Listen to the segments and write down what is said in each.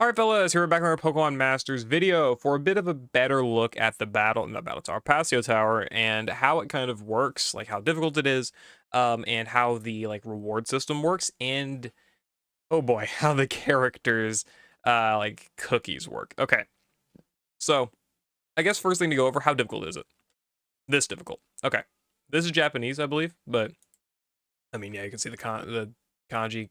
Alright fellas, here we're back on our Pokemon Masters video for a bit of a better look at the Battle Tower, Pasio Tower, and how it kind of works, like how difficult it is, and how the like reward system works, and oh boy, how the characters like cookies work. Okay, so I guess first thing to go over, how difficult is it? This difficult. Okay, this is Japanese, I believe, but I mean, yeah, you can see the kanji,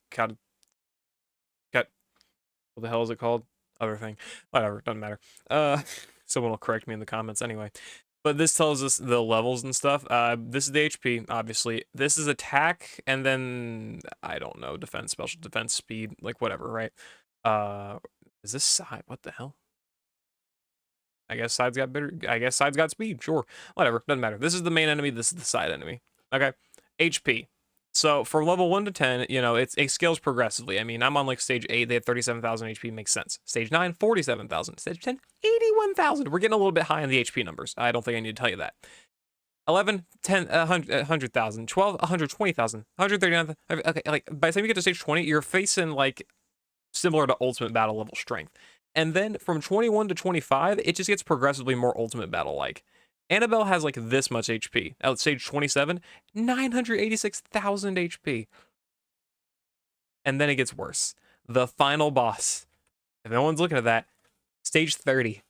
what the hell is it called? Other thing. Whatever, doesn't matter. Uh, someone will correct me in the comments anyway. But this tells us the levels and stuff. This is the HP, obviously. This is attack, and then, I don't know, defense, special defense, speed, like whatever, right? Is this side? What the hell? I guess side's got better. I guess side's got speed. Sure, whatever. Doesn't matter. This is the main enemy. This is the side enemy. Okay, HP. So for level 1 to 10, you know, it scales progressively. I mean, I'm on like stage 8. They have 37,000 HP. Makes sense. Stage 9, 47,000. Stage 10, 81,000. We're getting a little bit high on the HP numbers. I don't think I need to tell you that. 11, 10, 100,000. 12, 120,000. 139,000. Okay, like by the time you get to stage 20, you're facing like similar to Ultimate Battle level strength. And then from 21 to 25, it just gets progressively more Ultimate Battle like. Annabelle has like this much HP. At stage 27, 986,000 HP. And then it gets worse. The final boss, if no one's looking at that, stage 30,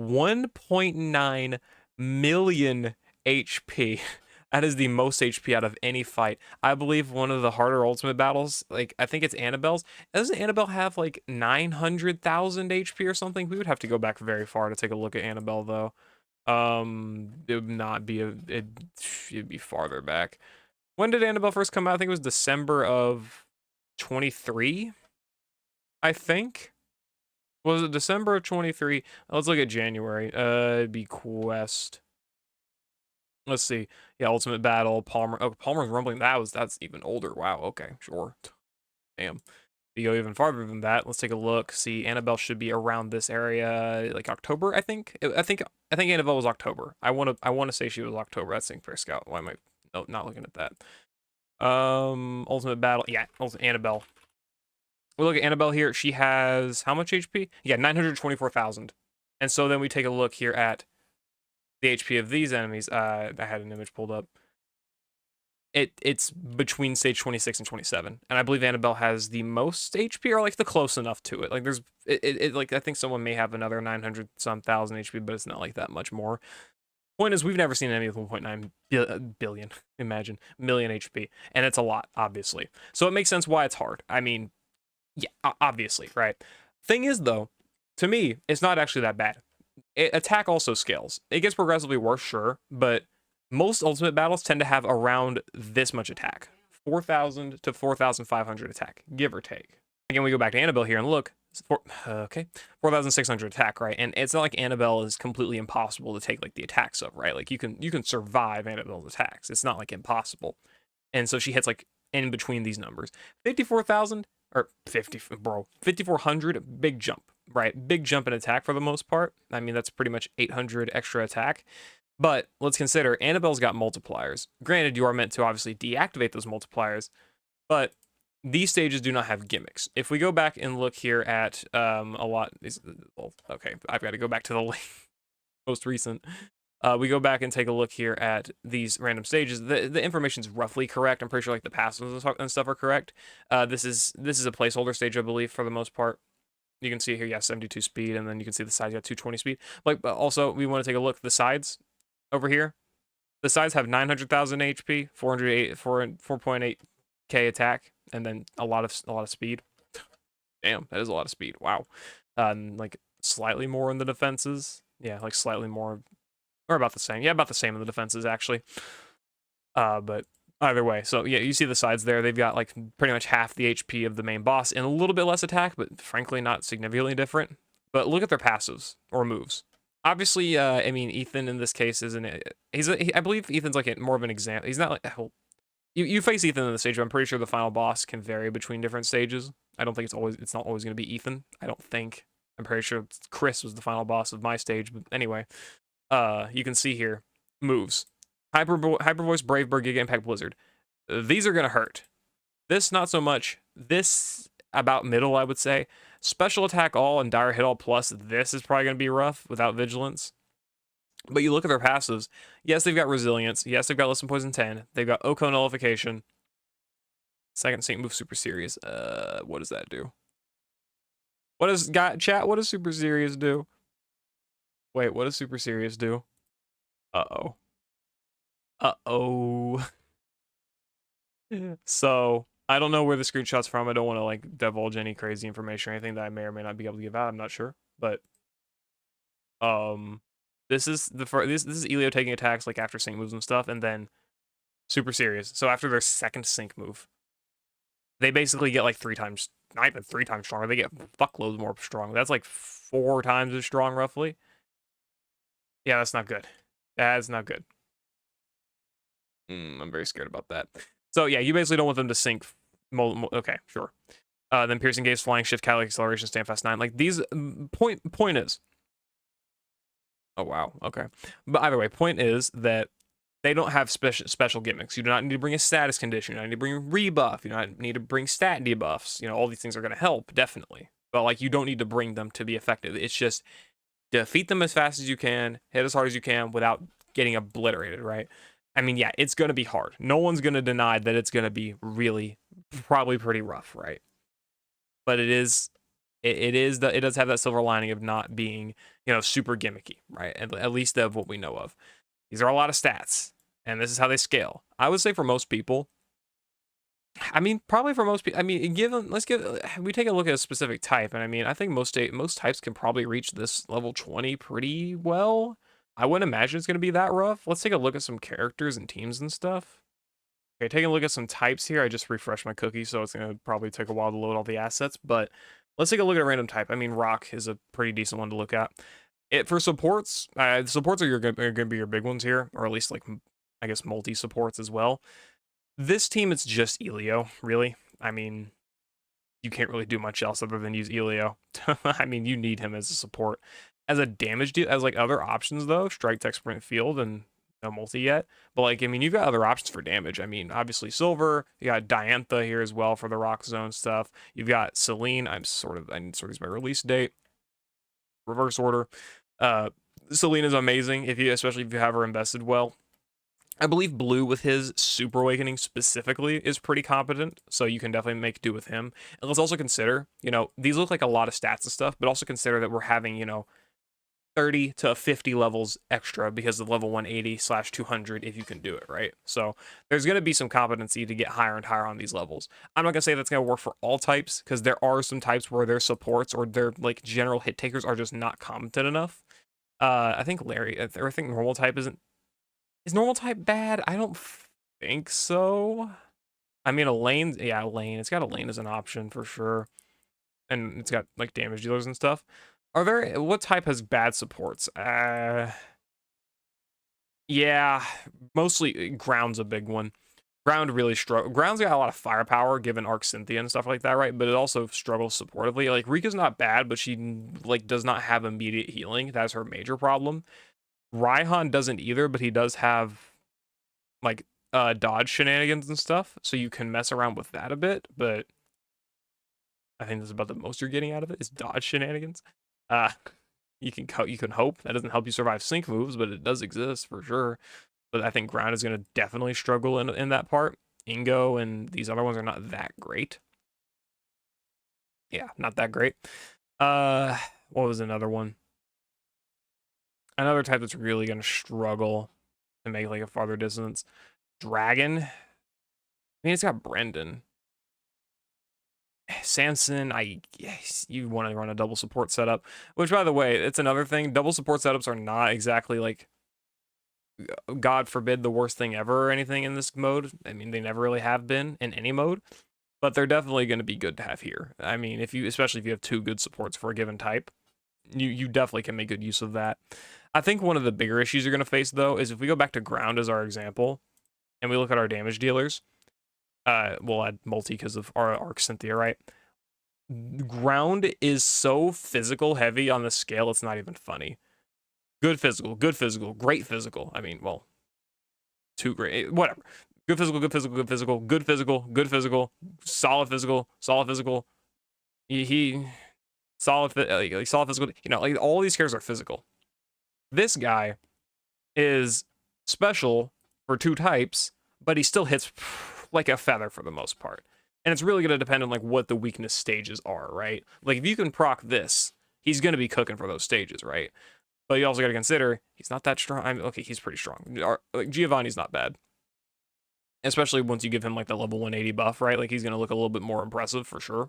1.9 million HP. That is the most HP out of any fight. I believe one of the harder ultimate battles, like I think it's Annabelle's. Doesn't Annabelle have like 900,000 HP or something? We would have to go back very far to take a look at Annabelle though. It would not be it'd be farther back. When did Annabelle first come out? I think it was December of 23. I think. Was it December of 23? Let's look at January. It'd be Quest. Let's see. Yeah, Ultimate Battle, Palmer. Oh, Palmer's Rumbling. That's even older. Wow. Okay, sure. Damn. We go even farther than that. Let's take a look. See, Annabelle should be around this area, like October. I think. I think Annabelle was October. I want to say she was October. That's Sync Fair Scout. Why am I not looking at that? Ultimate Battle. Yeah, Annabelle. We look at Annabelle here. She has how much HP? Yeah, 924,000. And so then we take a look here at the HP of these enemies. I had an image pulled up. It's between stage 26 and 27, and I believe Annabelle has the most HP, or like the close enough to it. Like there's like I think someone may have another 900 some thousand HP, but it's not like that much more. Point is, we've never seen any with 1.9 billion, imagine, million HP, and it's a lot, obviously. So it makes sense why it's hard. I mean, yeah, obviously, right? Thing is, though, to me, it's not actually that bad. Attack also scales. It gets progressively worse, sure, but most ultimate battles tend to have around this much attack. 4,000 to 4,500 attack, give or take. Again, we go back to Annabelle here and look. Okay, 4,600 attack, right? And it's not like Annabelle is completely impossible to take like the attacks of, right? Like you can survive Annabelle's attacks. It's not like impossible. And so she hits like in between these numbers. 54,000 or 5,400, big jump, right? Big jump in attack for the most part. I mean, that's pretty much 800 extra attack. But let's consider Annabelle's got multipliers. Granted, you are meant to obviously deactivate those multipliers, but these stages do not have gimmicks. If we go back and look here at a lot, well, okay, I've got to go back to the most recent. We go back and take a look here at these random stages. The information's roughly correct. I'm pretty sure like the passes and stuff are correct. This is a placeholder stage, I believe, for the most part. You can see here, yeah, 72 speed, and then you can see the sides got 220 speed. Like, but also we want to take a look at the sides over here. The sides have 900,000 HP, 4.8k attack, and then a lot of speed. Damn, that is a lot of speed. Wow. Like slightly more in the defenses. Yeah, like slightly more, or about the same. Yeah, about the same in the defenses actually. But either way, so yeah, you see the sides there. They've got like pretty much half the HP of the main boss and a little bit less attack, but frankly not significantly different. But look at their passives or moves. Obviously, I mean, Ethan in this case isn't. I believe Ethan's like more of an example. He's not like, well, you face Ethan in the stage, but I'm pretty sure the final boss can vary between different stages. I don't think it's not always going to be Ethan. I don't think. I'm pretty sure Chris was the final boss of my stage, but anyway, you can see here moves. Hyper Voice, Brave Bird, Giga Impact, Blizzard. These are gonna hurt. This not so much. This about middle, I would say. Special attack all and dire hit all plus, this is probably going to be rough without vigilance. But you look at their passives. Yes, they've got resilience. Yes, they've got listen poison 10. They've got Oko nullification. Second sync move super serious. What does that do? What does chat? What does super serious do? Wait, what does super serious do? Uh-oh. Uh-oh. So I don't know where the screenshot's from. I don't want to like divulge any crazy information or anything that I may or may not be able to give out. I'm not sure. But this is this is Elio taking attacks like after sync moves and stuff, and then super serious. So after their second sync move, they basically get like 3 times, not even 3 times stronger. They get fuckloads more strong. That's like 4 times as strong roughly. Yeah, that's not good. That's not good. I'm very scared about that. So yeah, you basically don't want them to sync. Okay, sure. Then piercing gaze, flying shift, catalytic acceleration, stand fast 9. Like these point is. Oh wow. Okay. But either way, point is that they don't have special gimmicks. You do not need to bring a status condition. You do not need to bring rebuff. You do not need to bring stat debuffs. You know, all these things are going to help, definitely. But like, you don't need to bring them to be effective. It's just defeat them as fast as you can, hit as hard as you can without getting obliterated, right? I mean, yeah, it's going to be hard. No one's going to deny that it's going to be really, probably pretty rough, right? But it does have that silver lining of not being, you know, super gimmicky, right? At least of what we know of. These are a lot of stats, and this is how they scale. I would say for most people, I mean, probably for most people, I mean, we take a look at a specific type, and I mean, I think most types can probably reach this level 20 pretty well. I wouldn't imagine it's going to be that rough. Let's take a look at some characters and teams and stuff. Okay, taking a look at some types here. I just refreshed my cookie, so it's going to probably take a while to load all the assets, but let's take a look at a random type. I mean, rock is a pretty decent one to look at. For supports, supports are going to be your big ones here, or at least like, I guess, multi-supports as well. This team, it's just Elio, really. I mean, you can't really do much else other than use Elio. I mean, you need him as a support. As a damage deal, as like other options though, strike, tech, sprint, field, and no multi yet. But like, I mean, you've got other options for damage. I mean, obviously Silver. You got Diantha here as well for the Rock Zone stuff. You've got Celine. I need to sort of use my release date. Reverse order. Celine is amazing especially if you have her invested well. I believe Blue with his Super Awakening specifically is pretty competent, so you can definitely make do with him. And let's also consider, you know, these look like a lot of stats and stuff, but also consider that we're having, you know, 30 to 50 levels extra because of level 180/200 if you can do it, right? So there's going to be some competency to get higher and higher on these levels. I'm not going to say that's going to work for all types, because there are some types where their supports or their like general hit takers are just not competent enough. I think normal type isn't. Is normal type bad? I don't think so. I mean, Lane. It's got Elaine as an option for sure. And it's got like damage dealers and stuff. What type has bad supports? Yeah, mostly ground's a big one. Ground really Ground's got a lot of firepower given Arc Cynthia and stuff like that, right? But it also struggles supportively. Like Rika's not bad, but she like does not have immediate healing. That's her major problem. Raihan doesn't either, but he does have like dodge shenanigans and stuff, so you can mess around with that a bit, but I think that's about the most you're getting out of it is dodge shenanigans. You can hope that doesn't help you survive sync moves, but it does exist for sure. But I think ground is going to definitely struggle in that part. Ingo and these other ones are not that great. Yeah, not that great. What was another one? Another type that's really going to struggle to make like a farther distance. Dragon. I mean, it's got Brendan. Samson, you want to run a double support setup, which by the way, it's another thing. Double support setups are not exactly like, God forbid, the worst thing ever or anything in this mode. I mean, they never really have been in any mode, but they're definitely going to be good to have here. I mean, especially if you have 2 good supports for a given type, you definitely can make good use of that. I think one of the bigger issues you're going to face though is if we go back to ground as our example, and we look at our damage dealers. We'll add multi because of our Arc Cynthia, right? Ground is so physical heavy on the scale, it's not even funny. Good physical, great physical. I mean, well, too great, whatever. Good physical, good physical, good physical, good physical, good physical, solid physical, solid physical. solid, solid physical. You know, like all these characters are physical. This guy is special for 2 types, but he still hits like a feather for the most part. And it's really going to depend on like what the weakness stages are, right? Like if you can proc this, he's going to be cooking for those stages, right? But you also got to consider he's not that strong. I mean, okay, he's pretty strong. Like Giovanni's not bad, especially once you give him like the level 180 buff, right? Like he's going to look a little bit more impressive for sure.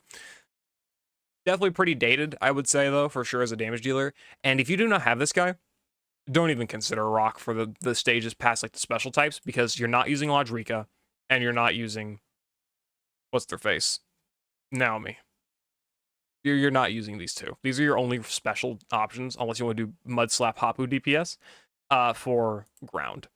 Definitely pretty dated, I would say though, for sure as a damage dealer. And if you do not have this guy, don't even consider rock for the stages past like the special types, because you're not using Lodrika and you're not using what's their face, Naomi. You're not using these two. These are your only special options unless you want to do Mud Slap Hapu DPS for ground.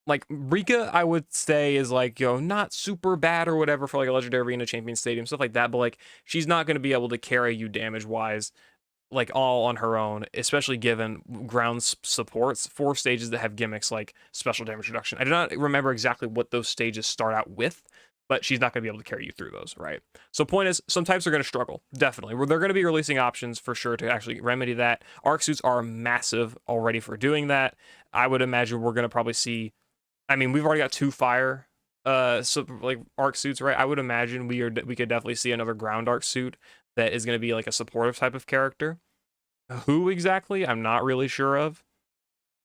Like Rika, I would say is like, you know, not super bad or whatever for like a legendary arena champion stadium, stuff like that, but like she's not going to be able to carry you damage wise like all on her own, especially given ground supports for stages that have gimmicks like special damage reduction. I do not remember exactly what those stages start out with, but she's not going to be able to carry you through those, right? So point is, some types are going to struggle, definitely. They're going to be releasing options for sure to actually remedy that. Arc suits are massive already for doing that. I would imagine we're going to probably see, I mean, we've already got 2 fire so like arc suits, right? I would imagine we could definitely see another ground arc suit that is going to be like a supportive type of character. Who exactly, I'm not really sure of.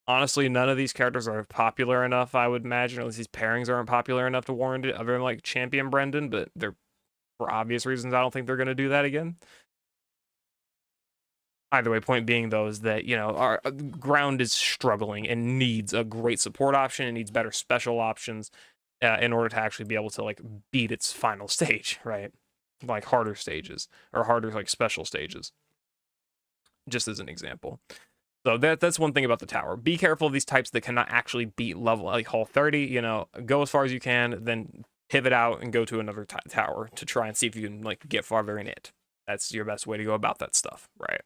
Honestly, none of these characters are popular enough, I would imagine, or at least these pairings aren't popular enough to warrant it, other than like Champion Brendan, but they're, for obvious reasons, I don't think they're going to do that again. Either way, point being, though, is that, you know, our ground is struggling and needs a great support option. It needs better special options in order to actually be able to, like, beat its final stage, right? Like, harder stages, or harder, like, special stages. Just as an example. So that's one thing about the tower. Be careful of these types that cannot actually beat level, like, Hall 30, you know, go as far as you can, then pivot out and go to another tower to try and see if you can, like, get farther in it. That's your best way to go about that stuff, right?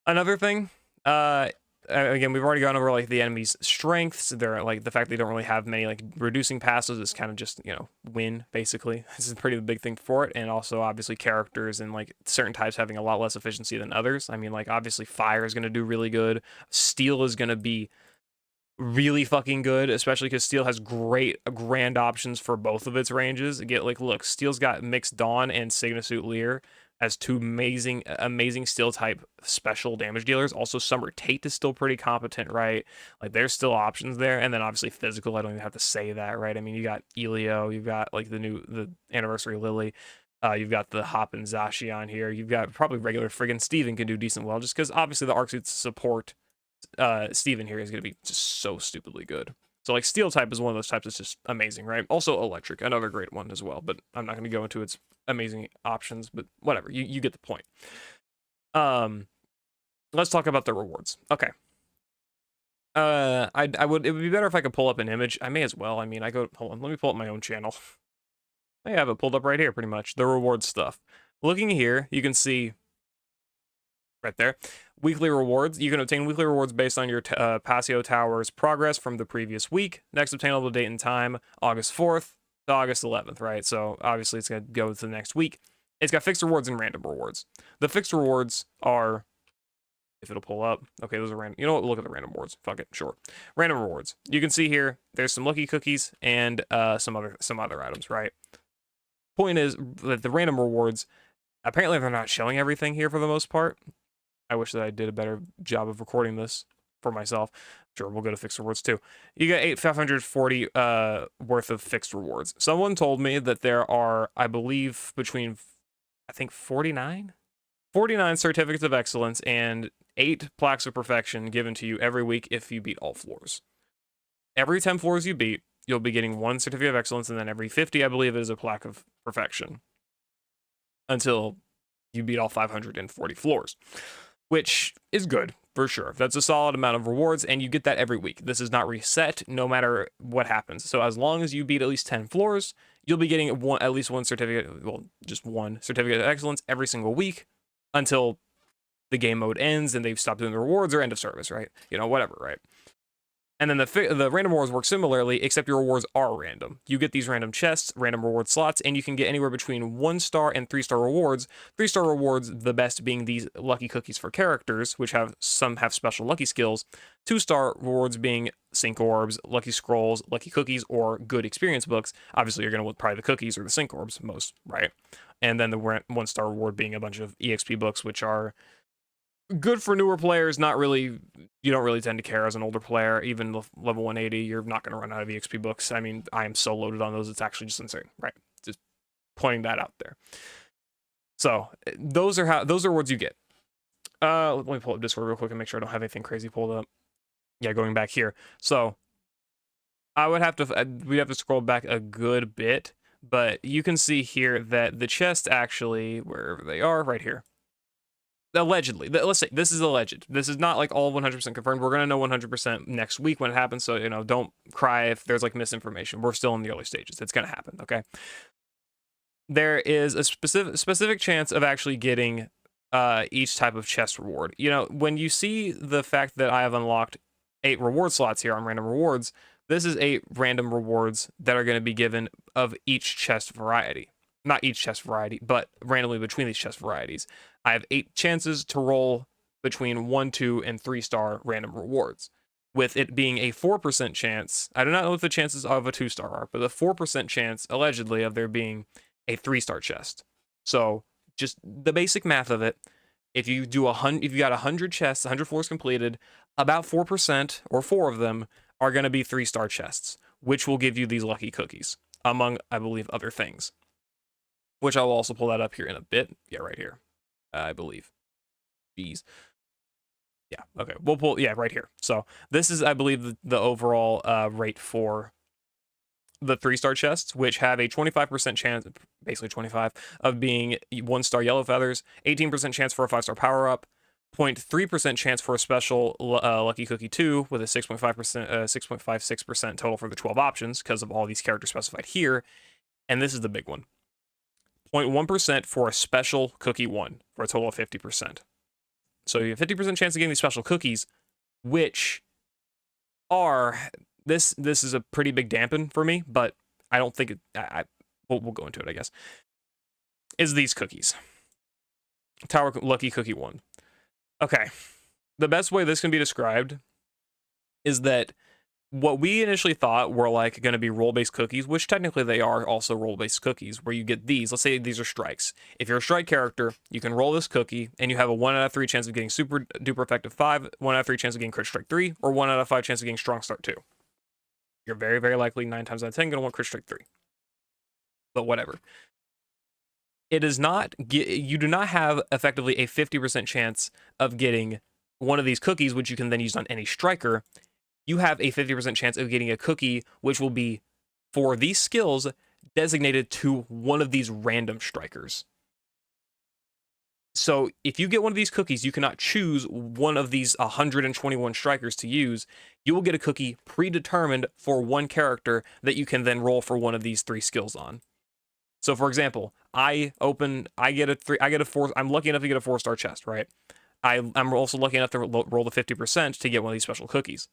Another thing, again, we've already gone over like the enemy's strengths. They're like the fact they don't really have many like reducing passes is kind of just, you know, win basically. This is a pretty big thing for it, and also obviously characters and like certain types having a lot less efficiency than others. I mean, like obviously fire is going to do really good. Steel is going to be really fucking good, especially because Steel has great grand options for both of its ranges. Get like, look, Steel's got Mixed Dawn and Signasuit Lear as 2 amazing Steel type special damage dealers. Also, Summer Tate is still pretty competent, right? Like there's still options there, and then obviously physical. I don't even have to say that, right? I mean, you got Elio, you've got like the Anniversary Lily. You've got the Hop and Zacian here. You've got probably regular friggin' Steven can do decent well, just because obviously the arc suits support Steven here is going to be just so stupidly good. So like Steel type is one of those types that's just amazing, right? Also Electric, another great one as well, but I'm not going to go into its amazing options, but whatever, you get the point. Let's talk about the rewards. Okay. I would, it would be better if I could pull up an image. I may as well. I mean, hold on, let me pull up my own channel. I have it pulled up right here, pretty much. The reward stuff. Looking here, you can see right there. Weekly rewards. You can obtain weekly rewards based on your Pasio Tower's progress from the previous week. Next obtainable date and time, August 4th to August 11th, right? So obviously it's going to go to the next week. It's got fixed rewards and random rewards. The fixed rewards are, if it'll pull up, okay, those are random. You know what? Look at the random rewards. Fuck it, sure. Random rewards. You can see here, there's some lucky cookies and some other items, right? Point is that the random rewards, apparently they're not showing everything here for the most part. I wish that I did a better job of recording this for myself. Sure, we'll go to fixed rewards too. You get 540 worth of fixed rewards. Someone told me that there are, I believe, between, I think 49 certificates of excellence and 8 plaques of perfection given to you every week if you beat all floors. Every 10 floors you beat, you'll be getting 1 certificate of excellence, and then every 50, I believe, is a plaque of perfection until you beat all 540 floors, which is good for sure. That's a solid amount of rewards, and you get that every week. This is not reset no matter what happens. So as long as you beat at least 10 floors, you'll be getting at least 1 certificate, well, just 1 certificate of excellence every single week until the game mode ends and they've stopped doing the rewards or end of service, right? You know, whatever, right? And then the random rewards work similarly, except your rewards are random. You get these random chests, random reward slots, and you can get anywhere between 1-star and 3-star rewards. 3-star rewards, the best being these lucky cookies for characters, which some have special lucky skills. 2-star rewards being sync orbs, lucky scrolls, lucky cookies, or good experience books. Obviously, you're going to want probably the cookies or the sync orbs most, right? And then the 1-star reward being a bunch of EXP books, which are good for newer players. Not really, you don't really tend to care as an older player. Even level 180, you're not going to run out of EXP books. I mean, I am so loaded on those, it's actually just insane, right? Just pointing that out there. So those are words you get. Let me pull up Discord real quick and make sure I don't have anything crazy pulled up. Yeah, going back here. So we'd have to scroll back a good bit, but you can see here that the chest actually, wherever they are, right here. Allegedly, let's say this is alleged. This is not like all 100% confirmed. We're gonna know 100% next week when it happens. So don't cry if there's like misinformation. We're still in the early stages. It's gonna happen. Okay. There is a specific chance of actually getting each type of chest reward. When you see the fact that I have unlocked 8 reward slots here on random rewards, this is 8 random rewards that are going to be given of each chest variety. Not each chest variety, but randomly between these chest varieties. I have 8 chances to roll between 1, 2, and 3-star random rewards. With it being a 4% chance, I do not know what the chances of a 2-star are, but a 4% chance, allegedly, of there being a 3-star chest. So, just the basic math of it, if you got 100 chests, 100 floors completed, about 4% or 4 of them are going to be 3-star chests, which will give you these lucky cookies, among, I believe, other things. Which I will also pull that up here in a bit. Yeah, right here, I believe. Jeez. Yeah, okay. We'll pull, yeah, right here. So this is, I believe, the overall rate for the 3-star chests, which have a 25% chance, basically 25, of being 1-star yellow feathers, 18% chance for a 5-star power-up, 0.3% chance for a special Lucky Cookie 2 with a 6.56% total for the 12 options because of all these characters specified here. And this is the big one. 0.1% for a special Cookie 1 for a total of 50%. So you have 50% chance of getting these special cookies, which are, this is a pretty big dampen for me, but I don't think it, we'll go into it, I guess, is these cookies. Tower Lucky Cookie 1. Okay, the best way this can be described is that what we initially thought were like going to be role-based cookies, which technically they are also role-based cookies, where you get these. Let's say these are strikes. If you're a strike character, you can roll this cookie, and you have a 1 out of 3 chance of getting super duper effective 5, 1 out of 3 chance of getting crit strike 3, or 1 out of 5 chance of getting strong start 2. You're very, very likely 9 times out of 10 going to want crit strike 3. But whatever. It is not, you do not have effectively a 50% chance of getting one of these cookies, which you can then use on any striker. You have a 50% chance of getting a cookie, which will be for these skills designated to one of these random strikers. So if you get one of these cookies, you cannot choose one of these 121 strikers to use. You will get a cookie predetermined for one character that you can then roll for one of these 3 skills on. So for example, I'm lucky enough to get a 4-star chest, right? I'm also lucky enough to roll the 50% to get one of these special cookies.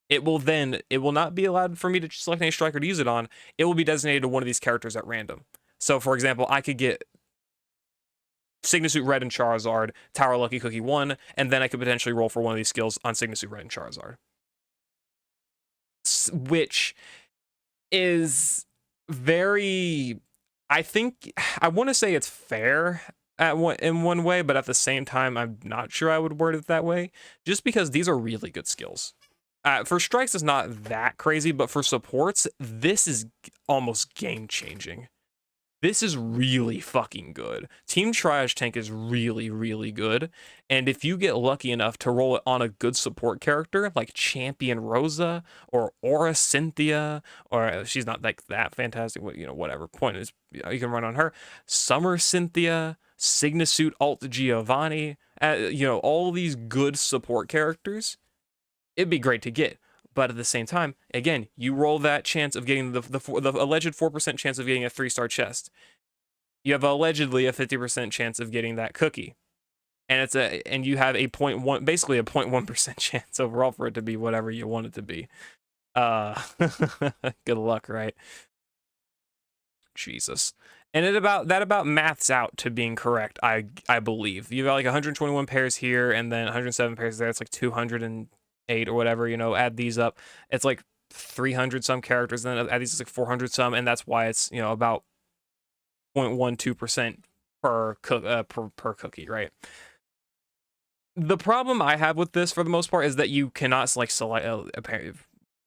It will not be allowed for me to select any striker to use it on. It will be designated to one of these characters at random. So, for example, I could get Signasuit Red and Charizard, Tower Lucky Cookie 1, and then I could potentially roll for one of these skills on Signasuit Red and Charizard. Which is very, I want to say it's fair in one way, but at the same time, I'm not sure I would word it that way, just because these are really good skills. For strikes, it's not that crazy, but for supports, this is almost game-changing. This is really fucking good. Team Triage Tank is really, really good, and if you get lucky enough to roll it on a good support character, like Champion Rosa, or Aura Cynthia, or she's not like that fantastic, whatever, point is, you can run on her, Summer Cynthia, Signasuit Alt Giovanni, all these good support characters, it'd be great to get. But at the same time, again, you roll that chance of getting the alleged 4% chance of getting a 3-star chest. You have allegedly a 50% chance of getting that cookie. and you have a 0.1, basically a 0.1% chance overall for it to be whatever you want it to be. Good luck, right? Jesus. And that about maths out to being correct, I believe. You got like 121 pairs here and then 107 pairs there. It's like 208 or whatever, add these up. It's like 300 some characters, and then add these, it's like 400 some, and that's why it's, about 0.12% per cookie, right? The problem I have with this for the most part is that you cannot like select,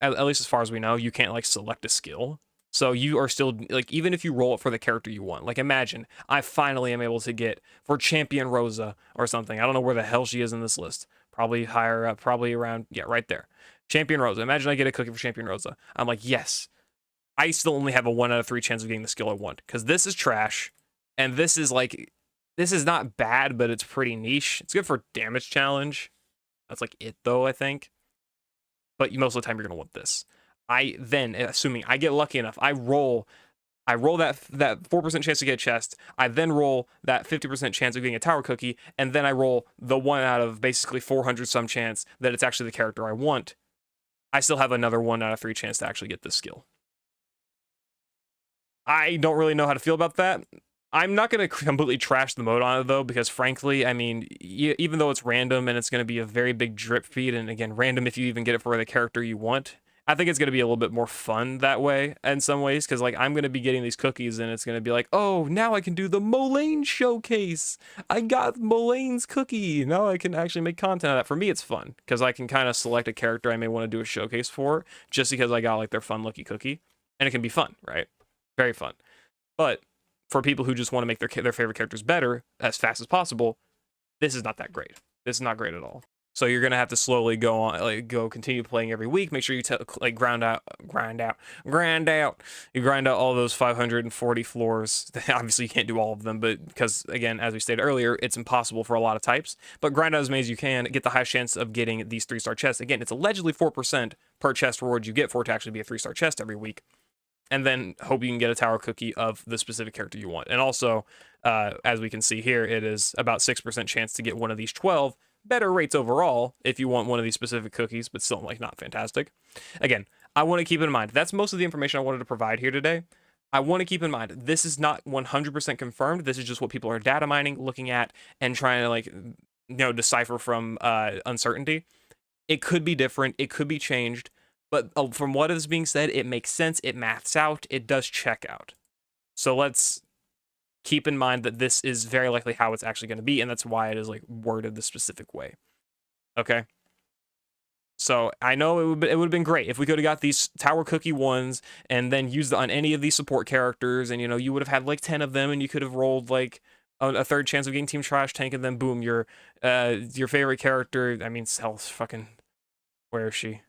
at least as far as we know, you can't like select a skill. So you are still like, even if you roll it for the character you want, like imagine I finally am able to get for Champion Rosa or something. I don't know where the hell she is in this list. Probably higher up, probably around, yeah, right there. Champion Rosa. Imagine I get a cookie for Champion Rosa. I'm like, yes. I still only have a 1 out of 3 chance of getting the skill I want, because this is trash, and this is not bad, but it's pretty niche. It's good for damage challenge. That's like it though, I think. But most of the time you're gonna want this. I then, assuming I get lucky enough, I roll that 4% chance to get a chest. I then roll that 50% chance of getting a tower cookie, and then I roll the 1 out of basically 400 some chance that it's actually the character I want. I still have another 1 out of 3 chance to actually get this skill. I don't really know how to feel about that. I'm not going to completely trash the mode on it, though, because frankly, I mean, even though it's random and it's going to be a very big drip feed, and again, random if you even get it for the character you want, I think it's going to be a little bit more fun that way in some ways, because like I'm going to be getting these cookies and it's going to be like, oh, now I can do the Mulane showcase. I got Mulane's cookie. Now I can actually make content out of that. For me, it's fun because I can kind of select a character I may want to do a showcase for just because I got like their fun looking cookie, and it can be fun, right? Very fun. But for people who just want to make their favorite characters better as fast as possible, this is not that great. This is not great at all. So you're gonna have to slowly go on, continue playing every week. Make sure you grind out. You grind out all those 540 floors. Obviously, you can't do all of them, but because again, as we stated earlier, it's impossible for a lot of types. But grind out as many as you can. Get the highest chance of getting these 3-star chests. Again, it's allegedly 4% per chest reward you get for it to actually be a 3-star chest every week. And then hope you can get a tower cookie of the specific character you want. And also, as we can see here, it is about 6% chance to get one of these 12. Better rates overall if you want one of these specific cookies, but still like not fantastic. Again, I want to keep in mind, that's most of the information I wanted to provide here today. I want to keep in mind, this is not 100% confirmed. This is just what people are data mining, looking at, and trying to decipher from uncertainty. It could be different. It could be changed. But from what is being said, it makes sense. It maths out. It does check out. So let's keep in mind that this is very likely how it's actually going to be, and that's why it is like worded the specific way. Okay. So I know it would have been great if we could have got these tower cookie ones and then used it on any of these support characters, and you would have had like 10 of them, and you could have rolled like a third chance of getting Team Trash Tank, and then boom, your favorite character. I mean, fucking, where is she?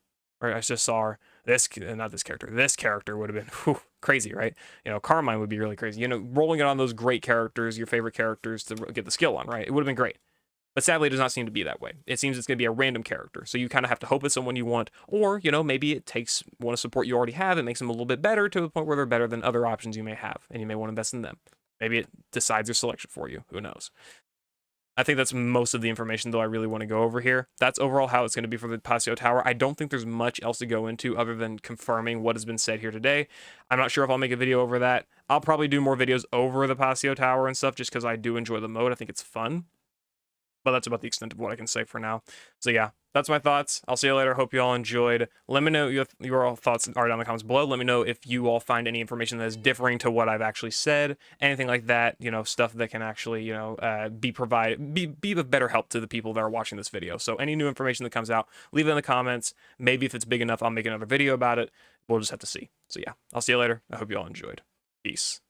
Or I just saw her. This character would have been crazy, right? Carmine would be really crazy. Rolling it on those great characters, your favorite characters to get the skill on, right? It would have been great. But sadly, it does not seem to be that way. It seems it's going to be a random character. So you kind of have to hope it's someone you want, or, maybe it takes one of support you already have and makes them a little bit better to the point where they're better than other options you may have, and you may want to invest in them. Maybe it decides your selection for you. Who knows? I think that's most of the information, though, I really want to go over here. That's overall how it's going to be for the Pasio Tower. I don't think there's much else to go into other than confirming what has been said here today. I'm not sure if I'll make a video over that. I'll probably do more videos over the Pasio Tower and stuff just because I do enjoy the mode. I think it's fun. But that's about the extent of what I can say for now. So yeah, that's my thoughts. I'll see you later. Hope you all enjoyed. Let me know your all thoughts are down in the comments below. Let me know if you all find any information that is differing to what I've actually said. Anything like that, stuff that can actually, be of better help to the people that are watching this video. So any new information that comes out, leave it in the comments. Maybe if it's big enough, I'll make another video about it. We'll just have to see. So yeah, I'll see you later. I hope you all enjoyed. Peace.